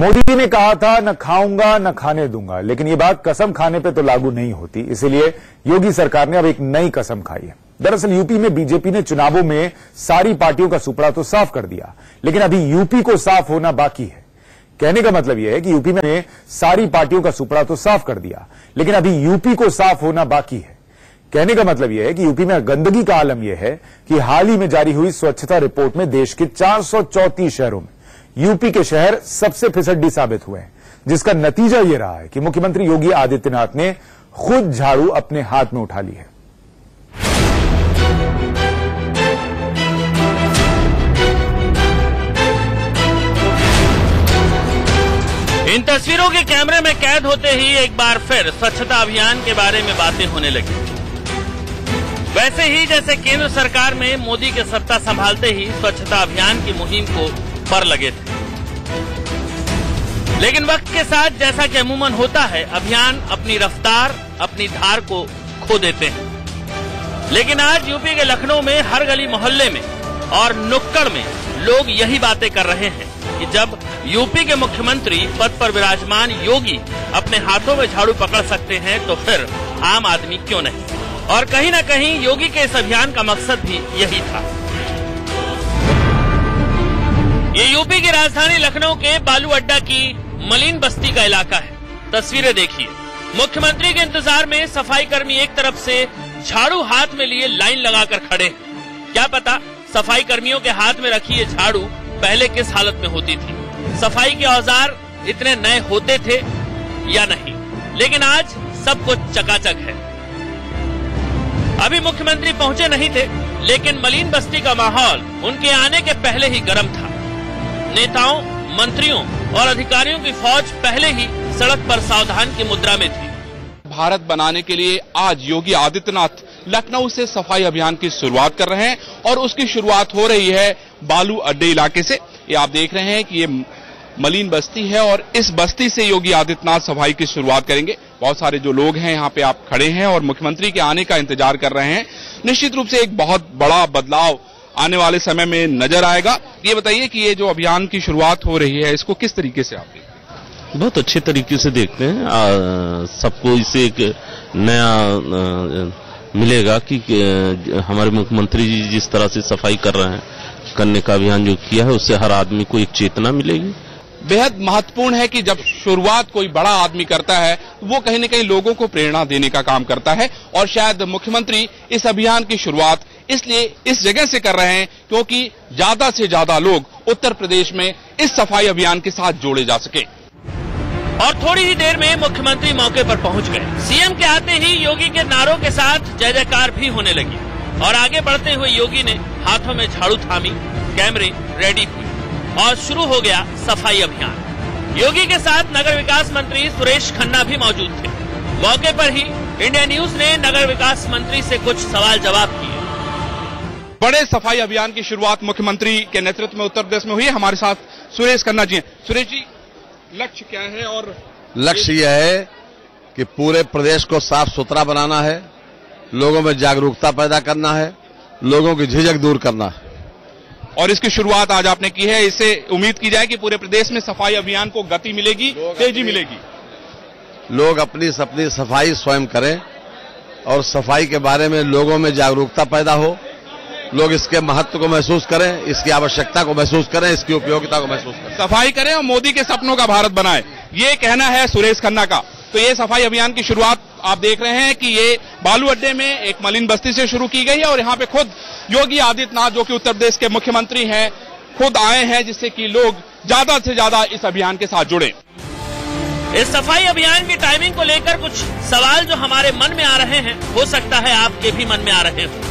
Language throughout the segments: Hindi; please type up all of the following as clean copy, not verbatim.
मोदी जी ने कहा था न खाऊंगा न खाने दूंगा, लेकिन ये बात कसम खाने पे तो लागू नहीं होती। इसीलिए योगी सरकार ने अब एक नई कसम खाई है। दरअसल यूपी में बीजेपी ने चुनावों में सारी पार्टियों का सुपड़ा तो साफ कर दिया, लेकिन अभी यूपी को साफ होना बाकी है। कहने का मतलब यह है कि यूपी में सारी पार्टियों का सुपड़ा तो साफ कर दिया, लेकिन अभी यूपी को साफ होना बाकी है। कहने का मतलब यह है कि यूपी में गंदगी का आलम यह है कि हाल ही में जारी हुई स्वच्छता रिपोर्ट में देश के 434 शहरों में यूपी के शहर सबसे फिसड्डी साबित हुए हैं, जिसका नतीजा यह रहा है कि मुख्यमंत्री योगी आदित्यनाथ ने खुद झाड़ू अपने हाथ में उठा ली है। इन तस्वीरों के कैमरे में कैद होते ही एक बार फिर स्वच्छता अभियान के बारे में बातें होने लगी। वैसे ही जैसे केंद्र सरकार में मोदी के सत्ता संभालते ही स्वच्छता अभियान की मुहिम को पर लगे थे, लेकिन वक्त के साथ जैसा कि अमूमन होता है, अभियान अपनी रफ्तार, अपनी धार को खो देते हैं। लेकिन आज यूपी के लखनऊ में हर गली मोहल्ले में और नुक्कड़ में लोग यही बातें कर रहे हैं कि जब यूपी के मुख्यमंत्री पद पर विराजमान योगी अपने हाथों में झाड़ू पकड़ सकते हैं तो फिर आम आदमी क्यों नहीं। और कहीं न कहीं योगी के इस अभियान का मकसद भी यही था। ये यूपी की राजधानी लखनऊ के बालू अड्डा की मलिन बस्ती का इलाका है। तस्वीरें देखिए। मुख्यमंत्री के इंतजार में सफाई कर्मी एक तरफ से झाड़ू हाथ में लिए लाइन लगाकर खड़े हैं। क्या पता सफाई कर्मियों के हाथ में रखी ये झाड़ू पहले किस हालत में होती थी, सफाई के औजार इतने नए होते थे या नहीं। लेकिन आज सब कुछ चकाचक है। अभी मुख्यमंत्री पहुंचे नहीं थे, लेकिन मलिन बस्ती का माहौल उनके आने के पहले ही गर्म था। नेताओं, मंत्रियों और अधिकारियों की फौज पहले ही सड़क पर सावधान की मुद्रा में थी। भारत बनाने के लिए आज योगी आदित्यनाथ लखनऊ से सफाई अभियान की शुरुआत कर रहे हैं और उसकी शुरुआत हो रही है बालू अड्डे इलाके से। ये आप देख रहे हैं कि ये मलिन बस्ती है और इस बस्ती से योगी आदित्यनाथ सफाई की शुरुआत करेंगे। बहुत सारे जो लोग हैं यहाँ पे आप खड़े हैं और मुख्यमंत्री के आने का इंतजार कर रहे हैं। निश्चित रूप से एक बहुत बड़ा बदलाव आने वाले समय में नजर आएगा। ये बताइए कि ये जो अभियान की शुरुआत हो रही है, इसको किस तरीके से आप देखते हैं? बहुत अच्छे तरीके से देखते हैं। सबको इसे एक नया मिलेगा कि हमारे मुख्यमंत्री जी जिस तरह से सफाई कर रहे हैं, करने का अभियान जो किया है, उससे हर आदमी को एक चेतना मिलेगी। बेहद महत्वपूर्ण है कि जब शुरुआत कोई बड़ा आदमी करता है वो कहीं न कहीं लोगों को प्रेरणा देने का काम करता है। और शायद मुख्यमंत्री इस अभियान की शुरुआत इसलिए इस जगह से कर रहे हैं क्योंकि ज्यादा से ज्यादा लोग उत्तर प्रदेश में इस सफाई अभियान के साथ जोड़े जा सके। और थोड़ी ही देर में मुख्यमंत्री मौके पर पहुंच गए। सीएम के आते ही योगी के नारों के साथ जय जयकार भी होने लगी और आगे बढ़ते हुए योगी ने हाथों में झाड़ू थामी, कैमरे रेडी हुए और शुरू हो गया सफाई अभियान। योगी के साथ नगर विकास मंत्री सुरेश खन्ना भी मौजूद थे। मौके पर ही इंडिया न्यूज ने नगर विकास मंत्री से कुछ सवाल जवाब किए। बड़े सफाई अभियान की शुरुआत मुख्यमंत्री के नेतृत्व में उत्तर प्रदेश में हुई है। हमारे साथ सुरेश खन्ना जी हैं। सुरेश जी, लक्ष्य क्या है? और लक्ष्य यह है कि पूरे प्रदेश को साफ सुथरा बनाना है, लोगों में जागरूकता पैदा करना है, लोगों की झिझक दूर करना है। और इसकी शुरुआत आज आपने की है। इससे उम्मीद की जाए कि पूरे प्रदेश में सफाई अभियान को गति मिलेगी, तेजी मिलेगी। लोग अपनी सफाई स्वयं करें और सफाई के बारे में लोगों में जागरूकता पैदा हो, लोग इसके महत्व को महसूस करें, इसकी आवश्यकता को महसूस करें, इसकी उपयोगिता को महसूस करें, सफाई करें और मोदी के सपनों का भारत बनाएं। ये कहना है सुरेश खन्ना का। तो ये सफाई अभियान की शुरुआत आप देख रहे हैं कि ये बालू अड्डे में एक मलिन बस्ती से शुरू की गई है और यहाँ पे खुद योगी आदित्यनाथ जो कि उत्तर प्रदेश के मुख्यमंत्री हैं खुद आए हैं, जिससे कि लोग ज्यादा से ज्यादा इस अभियान के साथ जुड़े। इस सफाई अभियान की टाइमिंग को लेकर कुछ सवाल जो हमारे मन में आ रहे हैं, हो सकता है आपके भी मन में आ रहे हो।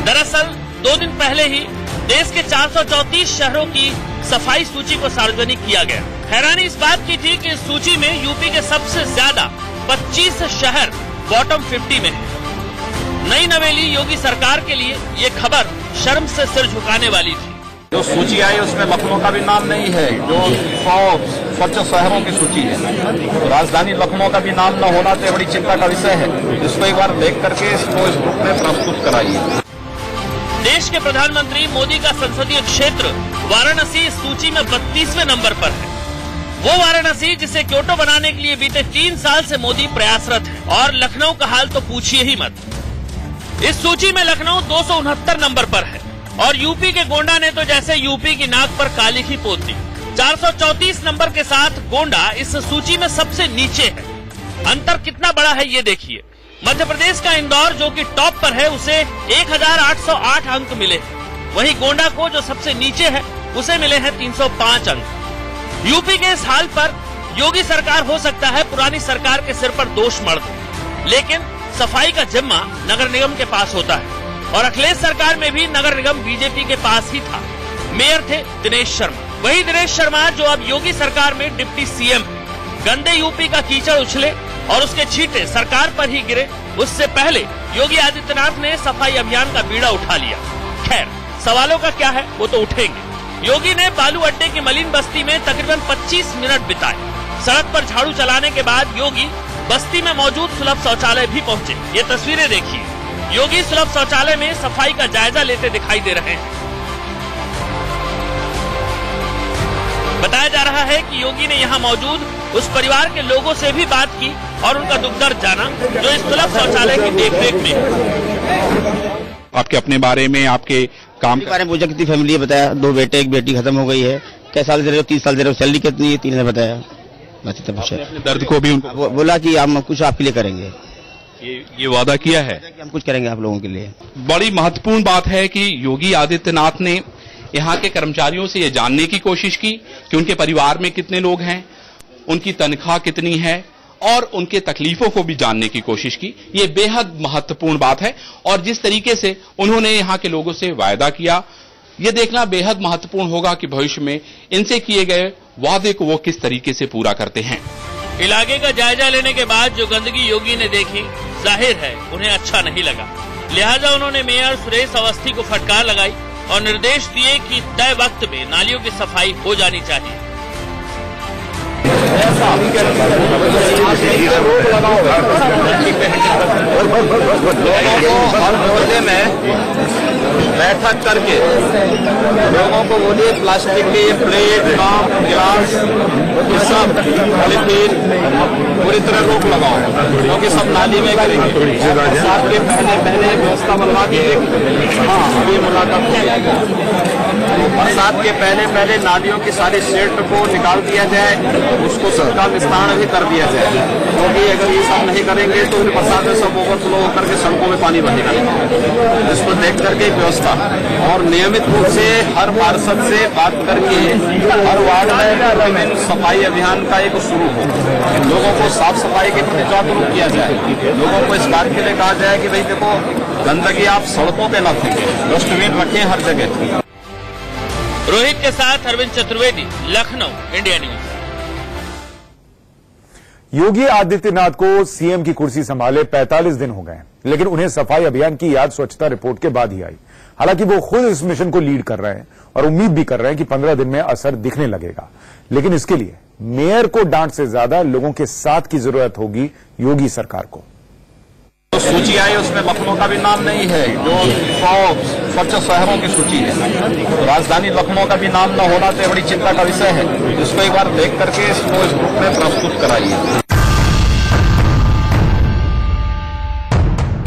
दरअसल 2 दिन पहले ही देश के 434 शहरों की सफाई सूची को सार्वजनिक किया गया। हैरानी इस बात की थी कि इस सूची में यूपी के सबसे ज्यादा 25 शहर बॉटम 50 में है। नई नवेली योगी सरकार के लिए ये खबर शर्म से सिर झुकाने वाली थी। जो सूची आई उसमें लखनऊ का भी नाम नहीं है, जो 100 स्वच्छ शहरों की सूची है। राजधानी लखनऊ का भी नाम न होना तो बड़ी चिंता का विषय है। इसको एक बार देख करके इसको इस ग्रुप में प्रस्तुत कराइए। देश के प्रधानमंत्री मोदी का संसदीय क्षेत्र वाराणसी इस सूची में 32वें नंबर पर है। वो वाराणसी जिसे क्योटो बनाने के लिए बीते 3 साल से मोदी प्रयासरत है। और लखनऊ का हाल तो पूछिए ही मत। इस सूची में लखनऊ 269 नंबर पर है और यूपी के गोंडा ने तो जैसे यूपी की नाक पर काली ही पोत दी। 434 नंबर के साथ गोंडा इस सूची में सबसे नीचे है। अंतर कितना बड़ा है ये देखिए। मध्य प्रदेश का इंदौर जो कि टॉप पर है उसे 1808 अंक मिले, वहीं गोंडा को जो सबसे नीचे है उसे मिले हैं 305 अंक। यूपी के इस हाल पर योगी सरकार हो सकता है पुरानी सरकार के सिर पर दोष मढ़ दे, लेकिन सफाई का जिम्मा नगर निगम के पास होता है और अखिलेश सरकार में भी नगर निगम बीजेपी के पास ही था। मेयर थे दिनेश शर्मा, वही दिनेश शर्मा जो अब योगी सरकार में डिप्टी सीएम है। गंदे यूपी का कीचड़ उछले और उसके छींटे सरकार पर ही गिरे, उससे पहले योगी आदित्यनाथ ने सफाई अभियान का बीड़ा उठा लिया। खैर, सवालों का क्या है वो तो उठेंगे। योगी ने बालू अड्डे की मलिन बस्ती में तकरीबन 25 मिनट बिताए। सड़क पर झाड़ू चलाने के बाद योगी बस्ती में मौजूद सुलभ शौचालय भी पहुंचे। ये तस्वीरें देखिए। योगी सुलभ शौचालय में सफाई का जायजा लेते दिखाई दे रहे हैं। बताया जा रहा है कि योगी ने यहां मौजूद उस परिवार के लोगों से भी बात की और उनका दुख दर्द जाना जो इस सुलभ शौचालय की देखरेख में है। आपके अपने बारे में, आपके काम के बारे में पूछा, कितनी फैमिली है, बताया 2 बेटे 1 बेटी खत्म हो गई है, कैसे साल दे रहे हो, 30 साल दे रहे हो, सैलरी कितनी है, 3 ने बताया। बस इतना पूछा। अपने दर्द को भी उनको बोला कि हम कुछ आपके लिए करेंगे, ये वादा किया है कि हम कुछ करेंगे आप लोगों के लिए। बड़ी महत्वपूर्ण बात है कि योगी आदित्यनाथ ने यहाँ के कर्मचारियों से ये जानने की कोशिश की कि उनके परिवार में कितने लोग हैं, उनकी तनख्वाह कितनी है और उनके तकलीफों को भी जानने की कोशिश की। ये बेहद महत्वपूर्ण बात है और जिस तरीके से उन्होंने यहाँ के लोगों से वायदा किया, ये देखना बेहद महत्वपूर्ण होगा कि भविष्य में इनसे किए गए वादे को वो किस तरीके से पूरा करते हैं। इलाके का जायजा लेने के बाद जो गंदगी योगी ने देखी, जाहिर है उन्हें अच्छा नहीं लगा। लिहाजा उन्होंने मेयर सुरेश अवस्थी को फटकार लगाई और निर्देश दिए कि तय वक्त में नालियों की सफाई हो जानी चाहिए। हर मोहल्ले में बैठक करके लोगों को बोलिए प्लास्टिक के प्लेट, कप, गिलास ये सब पॉलीथीन पूरी तरह रोक लगाओ, क्योंकि सब नाली में करेंगे। बरसात के पहले व्यवस्था बनवा दी। हाँ, अभी मुलाकात हो जाएगा। बरसात के पहले नालियों की सारी शेड को निकाल दिया जाए, उसको सबका विस्तार भी कर दिया जाए, क्योंकि अगर ये सब नहीं करेंगे तो फिर बरसात में सब ओवरफ्लो होकर के सड़कों में पानी बहेगा। इसको देख करके व्यवस्था और नियमित रूप से हर पार्षद से बात करके हर वार्ड में सफाई अभियान का एक शुरू हो, लोगों को साफ सफाई के प्रति जागरूक किया जाए। लोगों को इस बात के लिए कहा जाए कि भाई देखो, गंदगी आप सड़कों पे न फेंकें, डस्टबिन रखें हर जगह। रोहित के साथ अरविंद चतुर्वेदी, लखनऊ, इंडिया न्यूज। योगी आदित्यनाथ को सीएम की कुर्सी संभाले 45 दिन हो गए, लेकिन उन्हें सफाई अभियान की याद स्वच्छता रिपोर्ट के बाद ही आई। हालांकि वो खुद इस मिशन को लीड कर रहे हैं और उम्मीद भी कर रहे हैं कि 15 दिन में असर दिखने लगेगा, लेकिन इसके लिए मेयर को डांट से ज्यादा लोगों के साथ की जरूरत होगी योगी सरकार को। जो सूची आई उसमें लखनऊ का भी नाम नहीं है, जो 100 स्वच्छ शहरों की सूची है। राजधानी लखनऊ का भी नाम न होना तो बड़ी चिंता का विषय है। इसको एक बार देख करके इसको इस ग्रुप में प्रस्तुत कराइए।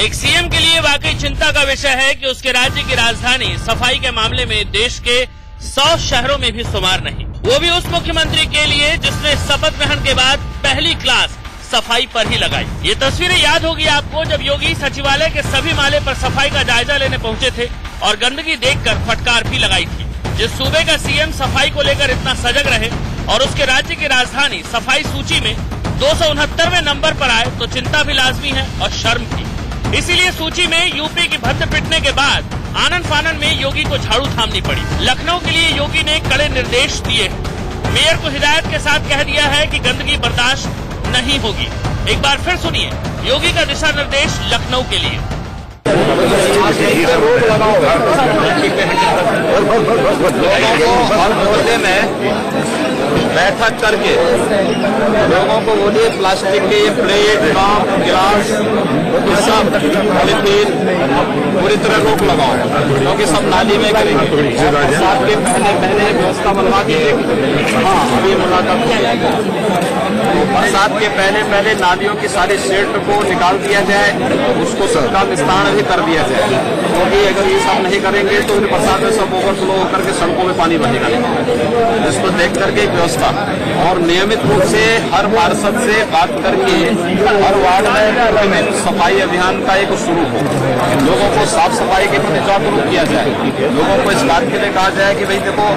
एक सीएम के लिए वाकई चिंता का विषय है कि उसके राज्य की राजधानी सफाई के मामले में देश के 100 शहरों में भी शुमार नहीं, वो भी उस मुख्यमंत्री के लिए जिसने शपथ ग्रहण के बाद पहली क्लास सफाई पर ही लगाई। ये तस्वीरें याद होगी आपको जब योगी सचिवालय के सभी माले पर सफाई का जायजा लेने पहुंचे थे और गंदगी देखकर फटकार भी लगाई थी। जिस सूबे का सीएम सफाई को लेकर इतना सजग रहे और उसके राज्य की राजधानी सफाई सूची में 269वें नंबर पर आए तो चिंता भी लाजमी है और शर्म भी। इसीलिए सूची में यूपी की भद्द पिटने के बाद आनन फानन में योगी को झाड़ू थामनी पड़ी। लखनऊ के लिए योगी ने कड़े निर्देश दिए। मेयर को हिदायत के साथ कह दिया है कि गंदगी बर्दाश्त नहीं होगी। एक बार फिर सुनिए योगी का दिशा निर्देश लखनऊ के लिए। रोक लगाओ। लोगों को हर मोहल्ले में बैठक करके लोगों को बोलिए प्लास्टिक के प्लेट, कप, गिलास, सब पॉलीथीन पूरी तरह रोक लगाओ, क्योंकि सब नाली में करेंगे। बरसात के पहले व्यवस्था बनवा दी। हाँ, अभी मुलाकात बरसात के पहले नालियों की सारी शेड को निकाल दिया जाए, उसको सबका विस्तार भी कर दिया जाए, क्योंकि अगर ये सब नहीं करेंगे तो फिर बरसात में सब ओवरफ्लो होकर के सड़कों में पानी बहेगा। इसको देख करके एक व्यवस्था और नियमित रूप से हर पार्षद से बात करके हर वार्ड में सफाई अभियान का एक शुरू हो, लोगों को साफ सफाई के प्रति जागरूक किया जाए, लोगों को इस बात के लिए कहा जाए कि भाई देखो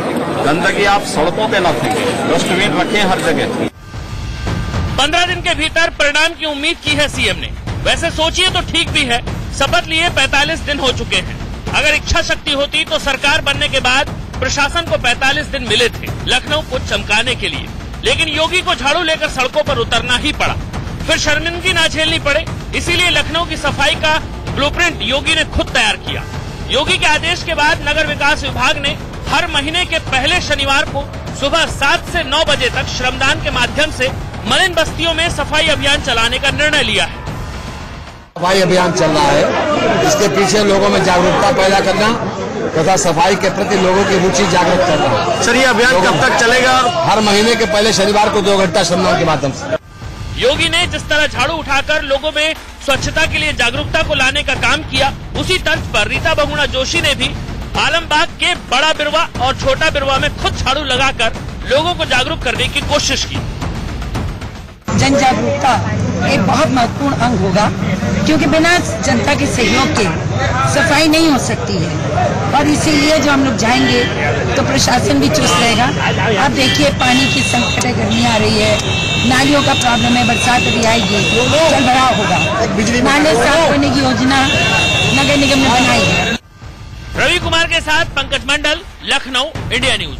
गंदगी आप सड़कों पे न फेंकें, डस्टबिन रखें हर जगह। 15 दिन के भीतर परिणाम की उम्मीद की है सीएम ने। वैसे सोचिए तो ठीक भी है, शपथ लिए 45 दिन हो चुके हैं। अगर इच्छा शक्ति होती तो सरकार बनने के बाद प्रशासन को 45 दिन मिले थे लखनऊ को चमकाने के लिए, लेकिन योगी को झाड़ू लेकर सड़कों पर उतरना ही पड़ा, फिर शर्मिंदगी ना झेलनी पड़े। इसीलिए लखनऊ की सफाई का ब्लूप्रिंट योगी ने खुद तैयार किया। योगी के आदेश के बाद नगर विकास विभाग ने हर महीने के पहले शनिवार को सुबह 7 से 9 बजे तक श्रमदान के माध्यम से मलिन बस्तियों में सफाई अभियान चलाने का निर्णय लिया है। सफाई अभियान चल रहा है, इसके पीछे लोगों में जागरूकता पैदा करना तथा सफाई के प्रति लोगों की रुचि जागृत करना। सर, ये अभियान कब तक चलेगा? हर महीने के पहले शनिवार को 2 घंटा श्रमदान के माध्यम से। योगी ने जिस तरह झाड़ू उठाकर लोगों में स्वच्छता के लिए जागरूकता को लाने का काम किया, उसी तर्ज पर रीता बहुगुणा जोशी ने भी आलमबाग के बड़ा बिरवा और छोटा बिरवा में खुद झाड़ू लगाकर लोगों को जागरूक करने की कोशिश की। जन जागरूकता एक बहुत महत्वपूर्ण अंग होगा, क्योंकि बिना जनता के सहयोग के सफाई नहीं हो सकती है। और इसीलिए जो हम लोग जाएंगे तो प्रशासन भी चुस्त रहेगा। आप देखिए पानी की संकट है, गर्मी आ रही है, नालियों का प्रॉब्लम है, बरसात अभी आएगी, जल भराव होगा, नाले साफ करने की योजना नगर निगम ने बनाई है। रवि कुमार के साथ पंकज मंडल, लखनऊ, इंडिया न्यूज।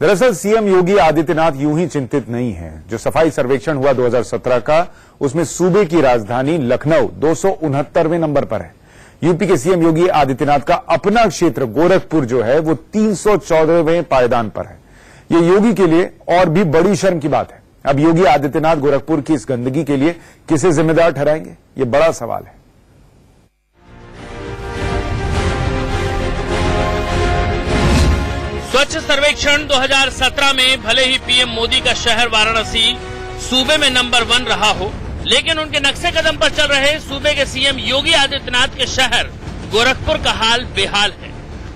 दरअसल सीएम योगी आदित्यनाथ यूं ही चिंतित नहीं हैं। जो सफाई सर्वेक्षण हुआ 2017 का, उसमें सूबे की राजधानी लखनऊ 269वें नंबर पर है। यूपी के सीएम योगी आदित्यनाथ का अपना क्षेत्र गोरखपुर जो है वो 314वें पायदान पर है। ये योगी के लिए और भी बड़ी शर्म की बात है। अब योगी आदित्यनाथ गोरखपुर की इस गंदगी के लिए किसे जिम्मेदार ठहराएंगे, ये बड़ा सवाल है। स्वच्छ सर्वेक्षण 2017 में भले ही पीएम मोदी का शहर वाराणसी सूबे में नंबर 1 रहा हो, लेकिन उनके नक्शे कदम पर चल रहे सूबे के सीएम योगी आदित्यनाथ के शहर गोरखपुर का हाल बेहाल है।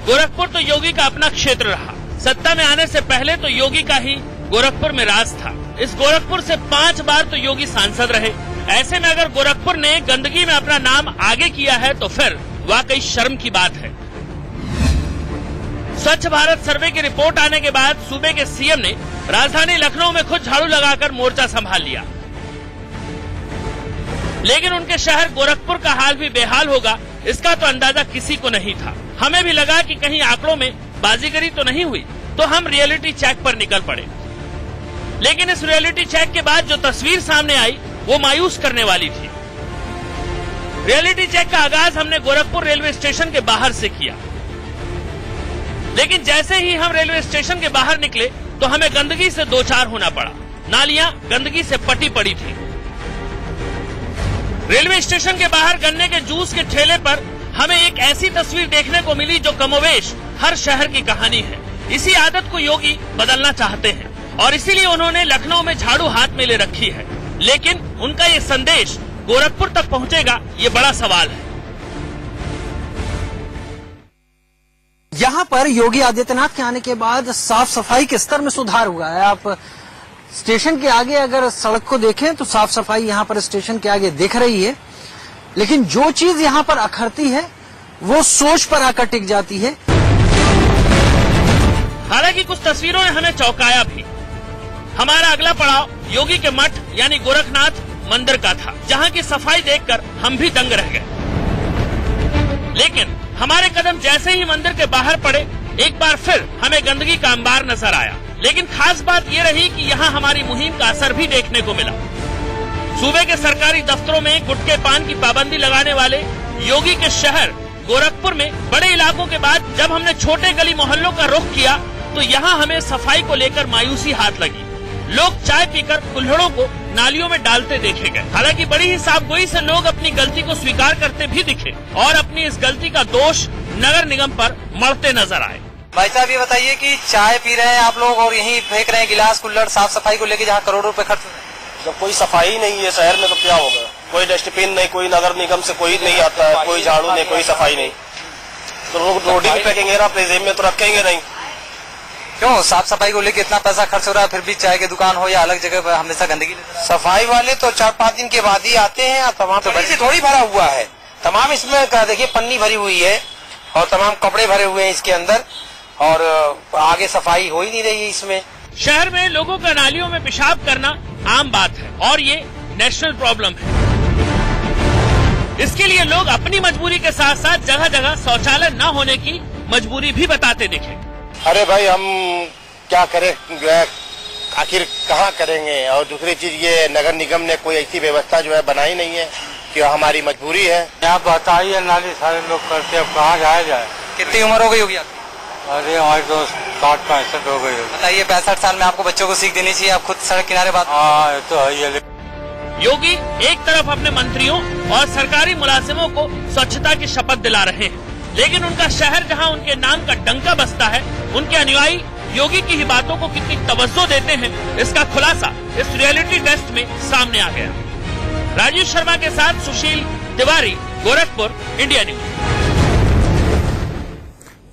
गोरखपुर तो योगी का अपना क्षेत्र रहा। सत्ता में आने से पहले तो योगी का ही गोरखपुर में राज था। इस गोरखपुर से 5 बार तो योगी सांसद रहे। ऐसे में अगर गोरखपुर ने गंदगी में अपना नाम आगे किया है तो फिर वाकई शर्म की बात है। स्वच्छ भारत सर्वे की रिपोर्ट आने के बाद सूबे के सीएम ने राजधानी लखनऊ में खुद झाड़ू लगाकर मोर्चा संभाल लिया, लेकिन उनके शहर गोरखपुर का हाल भी बेहाल होगा, इसका तो अंदाजा किसी को नहीं था। हमें भी लगा कि कहीं आंकड़ों में बाजीगरी तो नहीं हुई, तो हम रियलिटी चेक पर निकल पड़े। लेकिन इस रियलिटी चेक के बाद जो तस्वीर सामने आई वो मायूस करने वाली थी। रियलिटी चेक का आगाज हमने गोरखपुर रेलवे स्टेशन के बाहर से किया, लेकिन जैसे ही हम रेलवे स्टेशन के बाहर निकले तो हमें गंदगी से दो चार होना पड़ा। नालियां गंदगी से पटी पड़ी थी। रेलवे स्टेशन के बाहर गन्ने के जूस के ठेले पर हमें एक ऐसी तस्वीर देखने को मिली जो कमोवेश हर शहर की कहानी है। इसी आदत को योगी बदलना चाहते हैं और इसीलिए उन्होंने लखनऊ में झाड़ू हाथ में ले रखी है। लेकिन उनका ये संदेश गोरखपुर तक पहुंचेगा, ये बड़ा सवाल है। यहाँ पर योगी आदित्यनाथ के आने के बाद साफ सफाई के स्तर में सुधार हुआ है। आप स्टेशन के आगे अगर सड़क को देखें तो साफ सफाई यहाँ पर स्टेशन के आगे दिख रही है, लेकिन जो चीज यहाँ पर अखरती है वो सोच पर आकर टिक जाती है। हालांकि कुछ तस्वीरों ने हमें चौंकाया भी। हमारा अगला पड़ाव योगी के मठ यानी गोरखनाथ मंदिर का था, जहाँ की सफाई देखकर हम भी दंग रह गए। लेकिन हमारे कदम जैसे ही मंदिर के बाहर पड़े, एक बार फिर हमें गंदगी का अंबार नजर आया। लेकिन खास बात ये रही कि यहाँ हमारी मुहिम का असर भी देखने को मिला। सूबे के सरकारी दफ्तरों में गुटखे पान की पाबंदी लगाने वाले योगी के शहर गोरखपुर में बड़े इलाकों के बाद जब हमने छोटे गली मोहल्लों का रुख किया तो यहाँ हमें सफाई को लेकर मायूसी हाथ लगी। लोग चाय पीकर कुल्हड़ों को नालियों में डालते देखे गए। हालांकि बड़ी ही साफगोई से लोग अपनी गलती को स्वीकार करते भी दिखे और अपनी इस गलती का दोष नगर निगम पर मढ़ते नजर आए। भाई साहब ये बताइए कि चाय पी रहे हैं आप लोग और यहीं फेंक रहे हैं गिलास कुल्हड़ साफ सफाई को लेकर जहाँ करोड़ों रुपए खर्च हो रहे हैं। जब कोई सफाई नहीं है शहर में तो क्या होगा? कोई डस्टबिन नहीं, कोई नगर निगम से कोई नहीं आता है, कोई झाड़ू नहीं, कोई सफाई नहीं, तो लोग रोड ही फेंकेंगे ना, अपने जेब में तो रखेंगे नहीं। क्यों साफ सफाई को लेकर इतना पैसा खर्च हो रहा है, फिर भी चाय की दुकान हो या अलग जगह पर हमेशा गंदगी? सफाई वाले तो 4-5 दिन के बाद ही आते हैं। तमाम तो वैसे थोड़ी भरा हुआ है, तमाम इसमें देखिए पन्नी भरी हुई है और तमाम कपड़े भरे हुए हैं इसके अंदर, और आगे सफाई हो ही नहीं रही है इसमें। शहर में लोगों का नालियों में पेशाब करना आम बात है और ये नेशनल प्रॉब्लम है। इसके लिए लोग अपनी मजबूरी के साथ साथ जगह जगह शौचालय न होने की मजबूरी भी बताते दिखे। अरे भाई हम क्या करें, आखिर कहाँ करेंगे? और दूसरी चीज ये नगर निगम ने कोई ऐसी व्यवस्था जो है बनाई नहीं है कि हमारी मजबूरी है। यहाँ बताइए नाली सारे लोग करते, अब कहाँ जाया जाए? कितनी उम्र हो गई होगी? अरे हमारी तो 60-65 हो गई। बताइए 65 साल में आपको बच्चों को सीख देनी चाहिए, आप खुद सड़क किनारे बात। हाँ तो है। योगी एक तरफ अपने मंत्रियों और सरकारी मुलाजिमों को स्वच्छता की शपथ दिला रहे हैं, लेकिन उनका शहर जहां उनके नाम का डंका बजता है, उनके अनुयायी योगी की ही बातों को कितनी तवज्जो देते हैं, इसका खुलासा इस रियलिटी टेस्ट में सामने आ गया। राजीव शर्मा के साथ सुशील तिवारी, गोरखपुर, इंडिया न्यूज।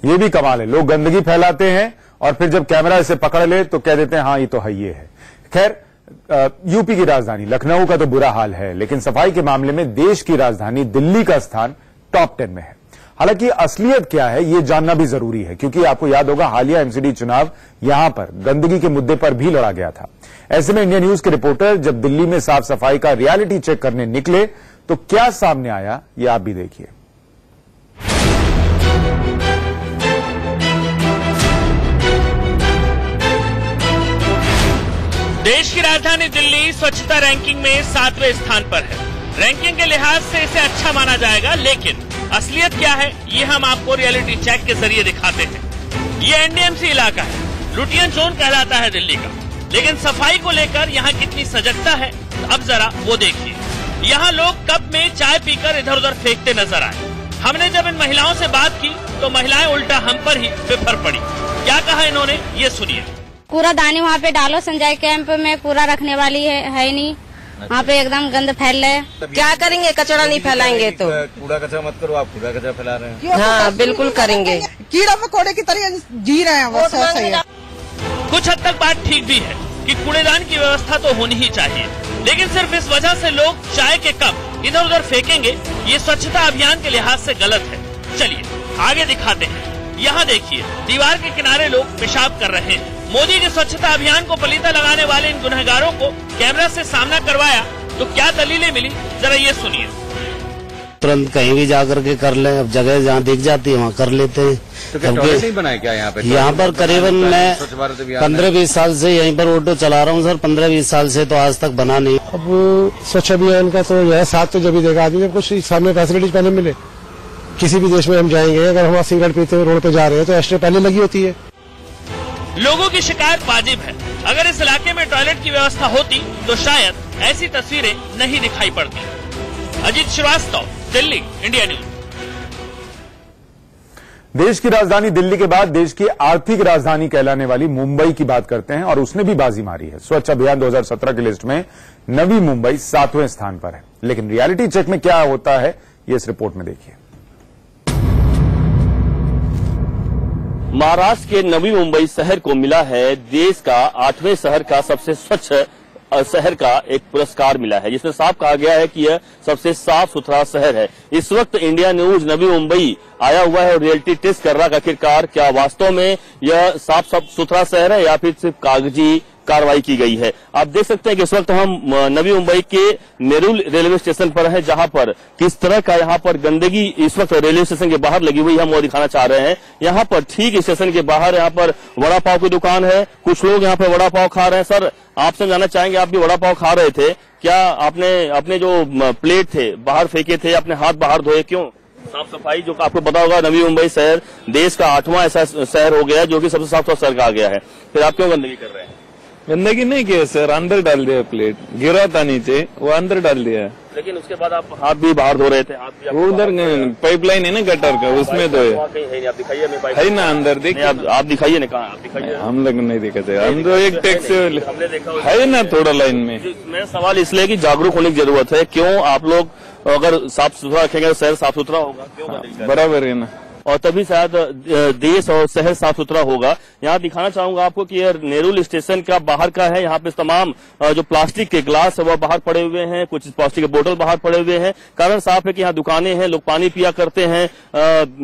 ये भी कमाल है, लोग गंदगी फैलाते हैं और फिर जब कैमरा इसे पकड़ ले तो कह देते हैं हाँ ये तो है, ये है। खैर यूपी की राजधानी लखनऊ का तो बुरा हाल है, लेकिन सफाई के मामले में देश की राजधानी दिल्ली का स्थान टॉप 10 में है। हालांकि असलियत क्या है ये जानना भी जरूरी है, क्योंकि आपको याद होगा हालिया एमसीडी चुनाव यहां पर गंदगी के मुद्दे पर भी लड़ा गया था। ऐसे में इंडिया न्यूज के रिपोर्टर जब दिल्ली में साफ सफाई का रियलिटी चेक करने निकले तो क्या सामने आया ये आप भी देखिए। देश की राजधानी दिल्ली स्वच्छता रैंकिंग में 7वें स्थान पर है। रैंकिंग के लिहाज से इसे अच्छा माना जाएगा, लेकिन असलियत क्या है ये हम आपको रियलिटी चेक के जरिए दिखाते हैं। ये एनडीएमसी इलाका है, लुटियन जोन कहलाता है दिल्ली का, लेकिन सफाई को लेकर यहाँ कितनी सजगता है अब जरा वो देखिए। यहाँ लोग कप में चाय पीकर इधर उधर फेंकते नजर आए। हमने जब इन महिलाओं से बात की तो महिलाएं उल्टा हम पर ही बिफर पड़ी। क्या कहा इन्होंने ये सुनिए। कूड़ादानी वहाँ पे डालो, संजय कैंप में कूड़ा रखने वाली है ही नहीं, वहाँ पे एकदम गंद फैल रहा है। क्या करेंगे, कचरा नहीं फैलाएंगे तो कूड़ा कचरा मत करो, आप कूड़ा कचरा फैला रहे हैं। हाँ बिल्कुल करेंगे, कीड़ा मकोड़े की तरह जी रहे हैं वो। सही है। कुछ हद तक बात ठीक भी है कि कूड़ेदान की व्यवस्था तो होनी ही चाहिए, लेकिन सिर्फ इस वजह से लोग चाय के कप इधर उधर फेंकेंगे ये स्वच्छता अभियान के लिहाज से गलत है। चलिए आगे दिखाते हैं। यहाँ देखिए दीवार के किनारे लोग पेशाब कर रहे हैं। मोदी के स्वच्छता अभियान को पलीता लगाने वाले इन गुनहगारों को कैमरा से सामना करवाया तो क्या दलीलें मिली, जरा ये सुनिए। तुरंत कहीं भी जाकर के कर लें, अब जगह जहाँ दिख जाती है वहाँ कर लेते हैं। तो क्या टॉयलेट नहीं बनाए क्या यहाँ पे? यहाँ पर करीबन मैं 15-20 साल से यहीं पर ऑटो चला रहा हूँ सर। 15-20 साल से तो आज तक बना नहीं। अब स्वच्छ अभियान का तो यह साथ तो जब भी देगा आदमी, जब कुछ सामने फैसिलिटीज पहले मिले। किसी भी देश में हम जाएंगे, अगर हम सिगरेट पीते हुए रोड पे जा रहे हैं तो एस्ट्रे पहले लगी होती है। लोगों की शिकायत वाजिब है। अगर इस इलाके में टॉयलेट की व्यवस्था होती तो शायद ऐसी तस्वीरें नहीं दिखाई पड़ती। Ajit Srivastava, Delhi, India news. देश की राजधानी दिल्ली के बाद देश की आर्थिक राजधानी कहलाने वाली मुंबई की बात करते हैं और उसने भी बाजी मारी है। स्वच्छ अभियान 2017 की लिस्ट में नवी मुंबई 7वें स्थान पर है, लेकिन रियलिटी चेक में क्या होता है ये इस रिपोर्ट में देखिए। महाराष्ट्र के नवी मुंबई शहर को मिला है देश का 8वें शहर का सबसे स्वच्छ शहर का एक पुरस्कार मिला है, जिसमें साफ कहा गया है कि यह सबसे साफ सुथरा शहर है। इस वक्त इंडिया न्यूज नवी मुंबई आया हुआ है और रियलिटी टेस्ट कर रहा है आखिरकार क्या वास्तव में यह साफ सुथरा शहर है या फिर सिर्फ कागजी कार्रवाई की गई है। आप देख सकते हैं कि इस वक्त हम नवी मुंबई के नेरुल रेलवे स्टेशन पर हैं, जहां पर किस तरह का यहाँ पर गंदगी इस वक्त रेलवे स्टेशन के बाहर लगी हुई हम वो दिखाना चाह रहे हैं। यहाँ पर ठीक स्टेशन के बाहर यहाँ पर वड़ा पाव की दुकान है, कुछ लोग यहाँ पर वड़ा पाव खा रहे हैं। सर, आपसे जानना चाहेंगे, आप भी वड़ा पाव खा रहे थे, क्या आपने अपने जो प्लेट थे बाहर फेंके थे, अपने हाथ बाहर धोए, क्यों? साफ सफाई, जो आपको पता होगा नवी मुंबई शहर देश का 8वां ऐसा शहर हो गया जो कि सबसे साफ सुथरा शहर कहा गया है, फिर आप क्यों गंदगी कर रहे हैं? गंदगी नहीं किया सर, अंदर डाल दिया, प्लेट गिरा था नीचे, वो अंदर डाल दिया। लेकिन उसके बाद आप हाथ भी बाहर धो रहे थे, हाथ भी वो उधर पाइपलाइन है ना गटर का, उसमें धोए। है ना अंदर, देखिए आप दिखाइए ना, कहाँ आप दिखाइए। हम लोग नहीं दिखा थे, हम तो एक टैक्सी है ना थोड़ा लाइन में। मेरा सवाल इसलिए कि जागरूक होने की जरूरत है, क्यों आप लोग अगर साफ सुथरा रखेंगे तो शहर साफ सुथरा होगा, क्यों? बराबर है ना, और तभी शायद देश और शहर साफ सुथरा होगा। यहाँ दिखाना चाहूंगा आपको कि यह नेरुल स्टेशन का बाहर का है। यहाँ पे तमाम जो प्लास्टिक के ग्लास है वह बाहर पड़े हुए हैं, कुछ प्लास्टिक के बोतल बाहर पड़े हुए हैं। कारण साफ है कि यहाँ दुकानें हैं, लोग पानी पिया करते हैं,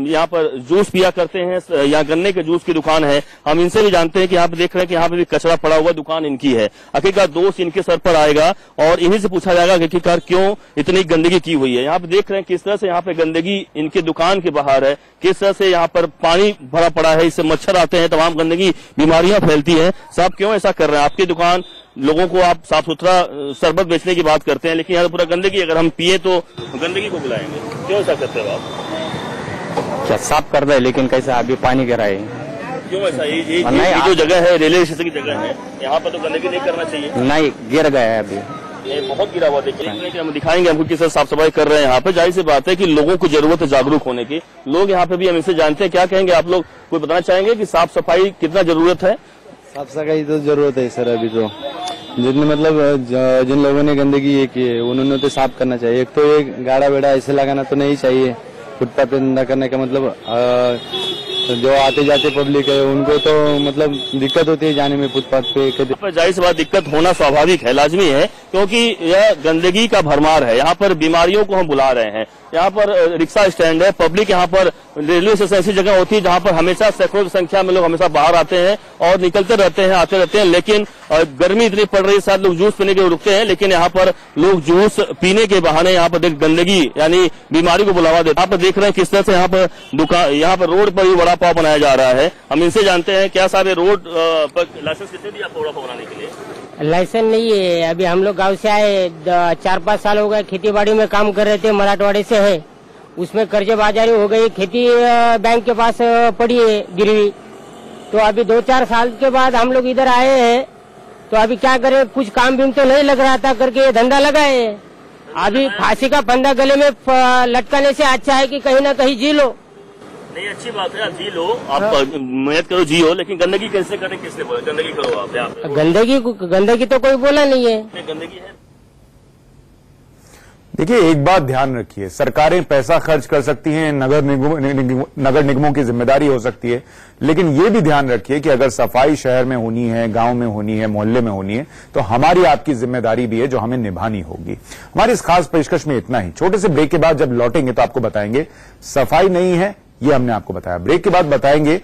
यहाँ पर जूस पिया करते हैं, यहाँ गन्ने के जूस की दुकान है। हम इनसे भी जानते हैं कि यहाँ पे देख रहे हैं कि यहाँ पे भी कचरा पड़ा हुआ, दुकान इनकी है। आखिरकार दोष इनके सर पर आएगा और इन्हीं से पूछा जाएगा कि आखिरकार क्यों इतनी गंदगी की हुई है। यहाँ पे देख रहे हैं किस तरह से यहाँ पे गंदगी इनके दुकान के बाहर है, किस तरह से यहाँ पर पानी भरा पड़ा है, इससे मच्छर आते हैं, तमाम गंदगी बीमारियां फैलती हैं। साहब क्यों ऐसा कर रहे हैं? आपकी दुकान, लोगों को आप साफ सुथरा शरबत बेचने की बात करते हैं, लेकिन यहाँ पूरा गंदगी, अगर हम पिए तो गंदगी को बुलाएंगे, क्यों ऐसा करते हो आप? क्या साफ कर रहे हैं, लेकिन कैसे अभी पानी गिराए, क्यों ऐसा? ये जो जगह है रेलवे स्टेशन की जगह है, यहाँ पर तो गंदगी नहीं करना चाहिए। नहीं, गिर गया है अभी, ये बहुत गिरा हुआ। देखिए हम दिखाएंगे हमको किस तरह साफ सफाई कर रहे हैं यहाँ पे। जाहिर सी बात है कि लोगों को जरूरत है जागरूक होने की। लोग यहाँ पे भी हम इनसे जानते हैं, क्या कहेंगे आप लोग? कोई बताना चाहेंगे कि साफ सफाई कितना जरूरत है? साफ सफाई तो जरूरत है सर, अभी तो जितने मतलब जिन लोगों ने गंदगी ये की है उन्होंने तो साफ करना चाहिए। एक तो ये गाड़ा बेड़ा ऐसे लगाना तो नहीं चाहिए, फुटपाथ पे धंधा करने का मतलब जो आते जाते पब्लिक है उनको तो मतलब दिक्कत होती है जाने में फुटपाथ पे। जाहिर सी बात, दिक्कत होना स्वाभाविक है, लाजमी है, क्योंकि यह गंदगी का भरमार है। यहाँ पर बीमारियों को हम बुला रहे हैं। यहाँ पर रिक्शा स्टैंड है, पब्लिक यहाँ पर, रेलवे स्टेशन ऐसी जगह होती है जहाँ पर हमेशा सैकड़ों की संख्या में लोग हमेशा बाहर आते हैं और निकलते रहते हैं, आते रहते हैं। लेकिन गर्मी इतनी पड़ रही है, शायद लोग जूस पीने के लिए रुकते हैं, लेकिन यहाँ पर लोग जूस पीने के बहाने यहाँ पर गंदगी यानी बीमारी को बुलावा देते हैं। यहाँ पर देख रहे हैं किस तरह से यहाँ पर दुकान, यहाँ पर रोड पर ही वड़ा पाव बनाया जा रहा है। हम इनसे जानते हैं, क्या साहब रोड पर लाइसेंस कितने दिया आपको वड़ा पाव बनाने के लिए? लाइसेंस नहीं है, अभी हम लोग गांव से आए, 4-5 साल हो गए, खेती बाड़ी में काम कर रहे थे, मराठवाड़े से है, उसमें कर्जे बाजारी हो गई, खेती बैंक के पास पड़ी है गिरवी, तो अभी 2-4 साल के बाद हम लोग इधर आए हैं, तो अभी क्या करें, कुछ काम भी तो नहीं लग रहा था, करके ये धंधा लगाए। अभी फांसी का फंदा गले में लटकाने से अच्छा है कि कहीं ना कहीं जी लो। नहीं, अच्छी बात है, आप जी लो, आप मेहनत करो, जियो, लेकिन गंदगी कैसे करें? किसने बोला गंदगी करो? आप गंदगी तो कोई बोला नहीं है, गंदगी है। देखिए, एक बात ध्यान रखिए, सरकारें पैसा खर्च कर सकती हैं, नगर निगमों की जिम्मेदारी हो सकती है, लेकिन यह भी ध्यान रखिए कि अगर सफाई शहर में होनी है, गांव में होनी है, मोहल्ले में होनी है, तो हमारी आपकी जिम्मेदारी भी है जो हमें निभानी होगी। हमारी इस खास पेशकश में इतना ही। छोटे से ब्रेक के बाद जब लौटेंगे तो आपको बताएंगे सफाई नहीं है, ये हमने आपको बताया। ब्रेक के बाद बताएंगे